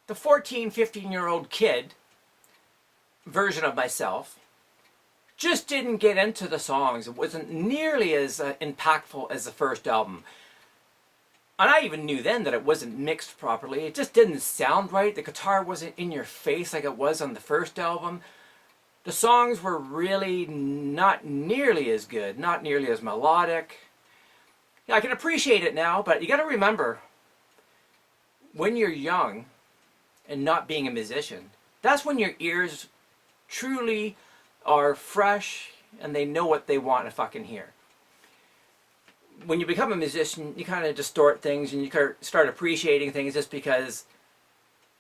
the 14, 15-year-old kid version of myself just didn't get into the songs. It wasn't nearly as impactful as the first album. And I even knew then that it wasn't mixed properly. It just didn't sound right. The guitar wasn't in your face like it was on the first album. The songs were really not nearly as good, not nearly as melodic. Yeah, I can appreciate it now, but you got to remember, when you're young and not being a musician, that's when your ears truly are fresh and they know what they want to fucking hear. When you become a musician, you kind of distort things and you start appreciating things just because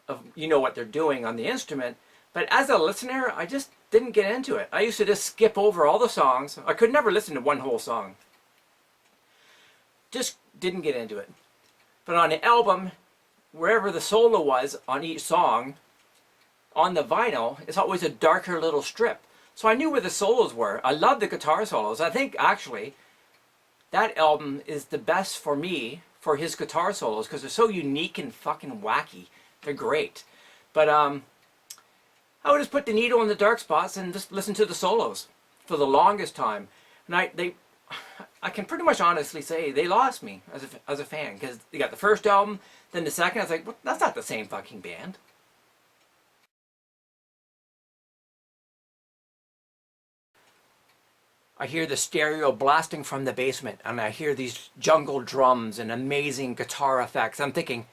of you know what they're doing on the instrument. But as a listener, I just didn't get into it. I used to just skip over all the songs. I could never listen to one whole song. Just didn't get into it. But on the album, wherever the solo was on each song, on the vinyl, it's always a darker little strip. So I knew where the solos were. I love the guitar solos. I think actually that album is the best for me for his guitar solos because they're so unique and fucking wacky. They're great. But I would just put the needle in the dark spots and just listen to the solos for the longest time. And I can pretty much honestly say they lost me as a fan because they got the first album, then the second. I was like, well, that's not the same fucking band. I hear the stereo blasting from the basement and I hear these jungle drums and amazing guitar effects. I'm thinking,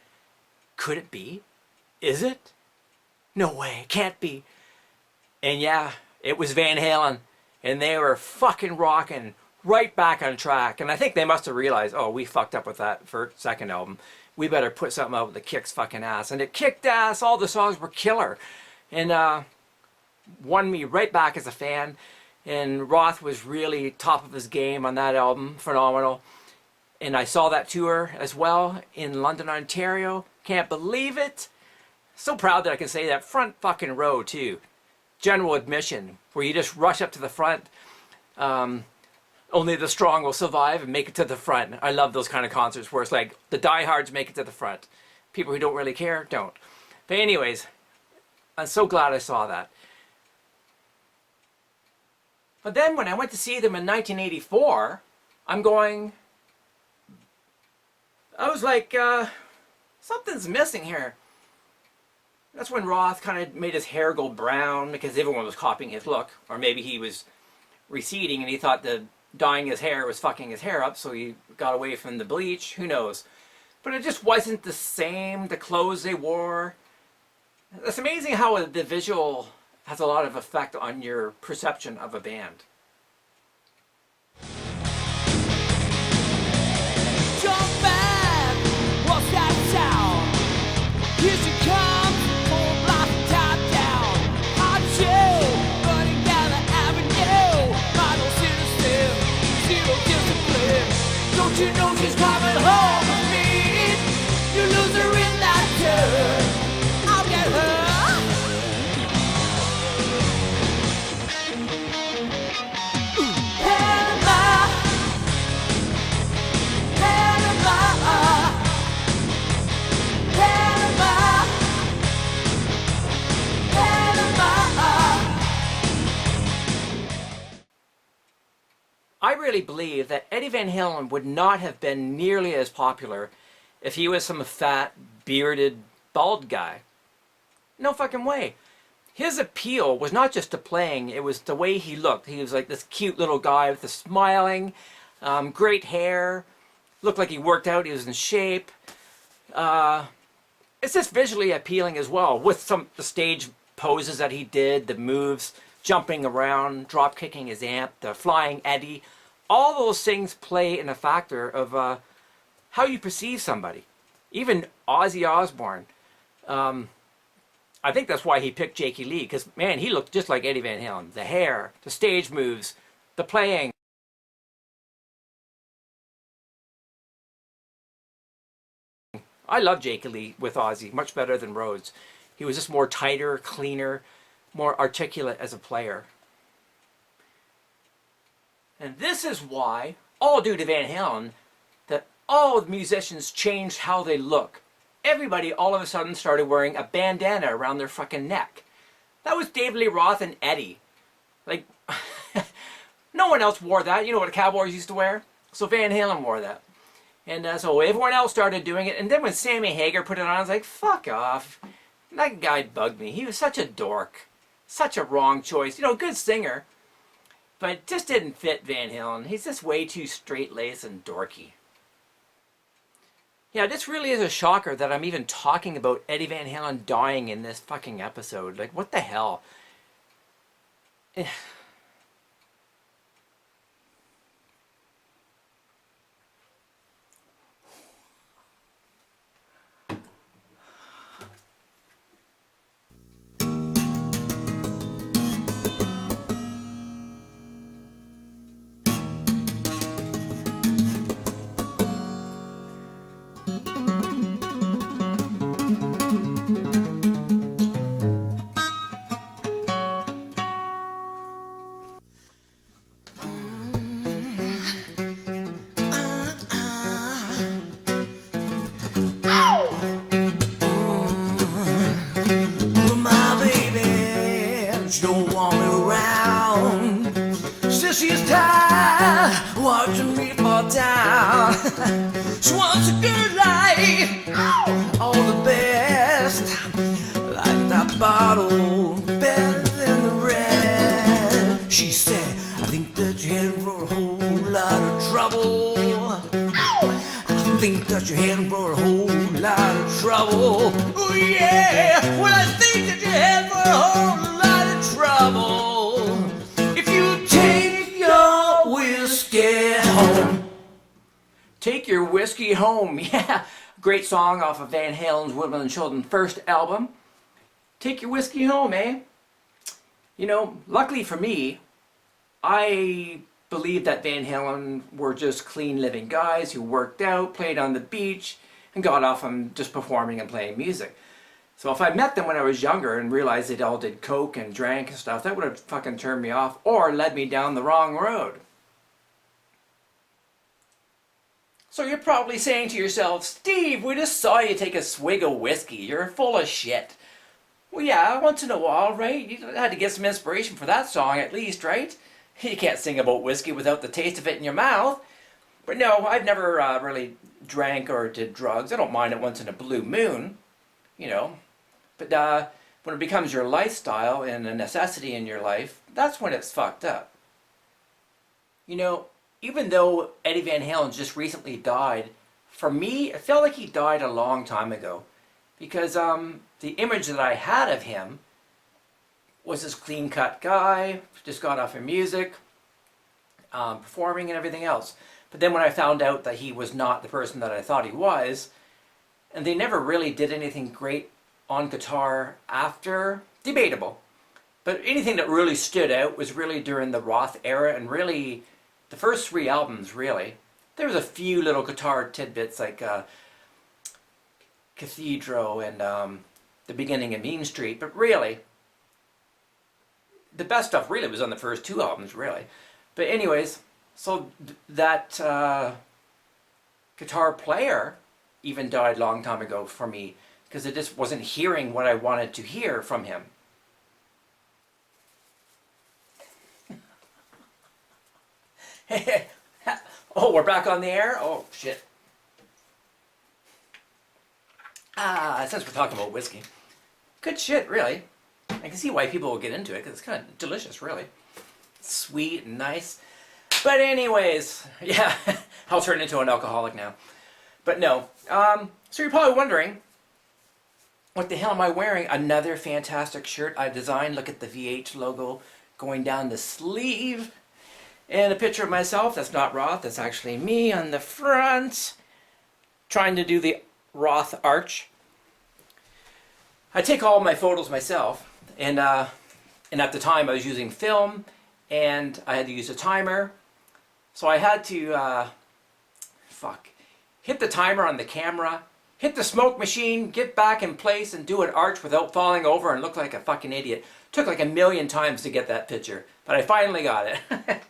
could it be? Is it? No way, it can't be. And yeah, it was Van Halen and they were fucking rocking right back on track. And I think they must have realized, oh, we fucked up with that second album. We better put something out that kicks fucking ass. And it kicked ass. All the songs were killer. And won me right back as a fan. And Roth was really top of his game on that album. Phenomenal. And I saw that tour as well in London, Ontario. Can't believe it. So proud that I can say that. Front fucking row too. General admission. Where you just rush up to the front. Only the strong will survive and make it to the front. I love those kind of concerts where it's like the diehards make it to the front. People who don't really care don't. But anyways, I'm so glad I saw that. But then when I went to see them in 1984, I was like, something's missing here. That's when Roth kind of made his hair go brown because everyone was copying his look. Or maybe he was receding and he thought that dyeing his hair was fucking his hair up, so he got away from the bleach. Who knows? But it just wasn't the same. The clothes they wore. It's amazing how the visual has a lot of effect on your perception of a band. Jump back, what's that sound? Here she comes, full block top down. Hot chill, running down the avenue. Model citizen, zero discipline. Don't you know she's coming home with me? You lose her in that turn. I'll get her. I really believe that Eddie Van Halen would not have been nearly as popular if he was some fat, bearded, bald guy. No fucking way. His appeal was not just the playing, it was the way he looked. He was like this cute little guy with the smiling, great hair, looked like he worked out, he was in shape. It's just visually appealing as well, with the stage poses that he did, the moves, jumping around, drop kicking his amp, the flying Eddie. All those things play in a factor of how you perceive somebody. Even Ozzy Osbourne. I think that's why he picked Jakey Lee, because man, he looked just like Eddie Van Halen. The hair, the stage moves, the playing. I love Jakey Lee with Ozzy, much better than Rhodes. He was just more tighter, cleaner, more articulate as a player. And this is why, all due to Van Halen, that all the musicians changed how they look. everybody all of a sudden started wearing a bandana around their fucking neck. That was David Lee Roth and Eddie. Like, no one else wore that. You know what cowboys used to wear? So Van Halen wore that. And so everyone else started doing it. And then when Sammy Hagar put it on, I was like, fuck off. That guy bugged me. He was such a dork. Such a wrong choice. You know, good singer. But it just didn't fit Van Halen. He's just way too straight-laced and dorky. Yeah, this really is a shocker that I'm even talking about Eddie Van Halen dying in this fucking episode. Like, what the hell? She's tired watching me fall down. She wants a good life, all the best. Like that bottle, better than the rest. She said, I think that you're heading for a whole lot of trouble. I think that you're heading for a whole lot of trouble. Oh yeah, well I think that you're heading for a whole lot of trouble. Get home. Take your whiskey home. Yeah, great song off of Van Halen's Women and Children first album. Take your whiskey home, eh? You know, luckily for me, I believe that Van Halen were just clean living guys who worked out, played on the beach, and got off on just performing and playing music. So if I met them when I was younger and realized they all did coke and drank and stuff, that would have fucking turned me off or led me down the wrong road. So you're probably saying to yourself, Steve, we just saw you take a swig of whiskey. You're full of shit. Well, yeah, once in a while, right? You had to get some inspiration for that song at least, right? You can't sing about whiskey without the taste of it in your mouth. But no, I've never really drank or did drugs. I don't mind it once in a blue moon, you know. But when it becomes your lifestyle and a necessity in your life, that's when it's fucked up. You know, even though Eddie Van Halen just recently died, for me, it felt like he died a long time ago. Because the image that I had of him was this clean-cut guy, just got off of music, performing and everything else. But then when I found out that he was not the person that I thought he was, and they never really did anything great on guitar after, debatable. But anything that really stood out was really during the Roth era, and really the first 3 albums, really. There was a few little guitar tidbits like Cathedral and the beginning of Mean Street, but really, the best stuff really was on the first 2 albums, really. But anyways, so that guitar player even died a long time ago for me, because I just wasn't hearing what I wanted to hear from him. Oh, we're back on the air? Oh, shit. Since we're talking about whiskey. Good shit, really. I can see why people will get into it, because it's kind of delicious, really. Sweet and nice. But anyways, yeah, I'll turn into an alcoholic now. But no. So you're probably wondering, what the hell am I wearing? Another fantastic shirt I designed. Look at the VH logo going down the sleeve. And a picture of myself. That's not Roth. That's actually me on the front. Trying to do the Roth arch. I take all my photos myself. And at the time I was using film. And I had to use a timer. So I had to, hit the timer on the camera. Hit the smoke machine. Get back in place and do an arch without falling over and look like a fucking idiot. Took like 1,000,000 times to get that picture. But I finally got it.